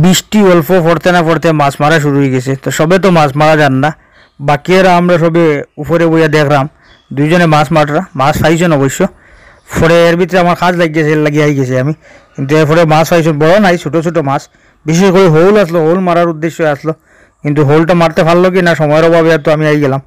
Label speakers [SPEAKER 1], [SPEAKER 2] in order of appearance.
[SPEAKER 1] বৃষ্টি অল্প পড়তে না পড়তে মাছ মারা শুরু হয়ে গেছে। তো সবে তো মাছ মারা যান না, বাকিরা আমরা সবে উপরে বইয়া দেখলাম দুইজনে মাছ মাররা, মাছ পাইছেন অবশ্য। পরে এর ভিতরে আমার কাজ লাগিয়েছে, এর লাগিয়ে আই গেছি আমি। কিন্তু এরপরে মাছ পাইছো বড় নাই, ছোটো ছোটো মাছ। বিশেষ করে হোল আসলো, হোল মারার উদ্দেশ্যে আসলো, কিন্তু হোলটা মারতে পারলো কি না সময়ের অভাবে আর তো আমি আই গেলাম।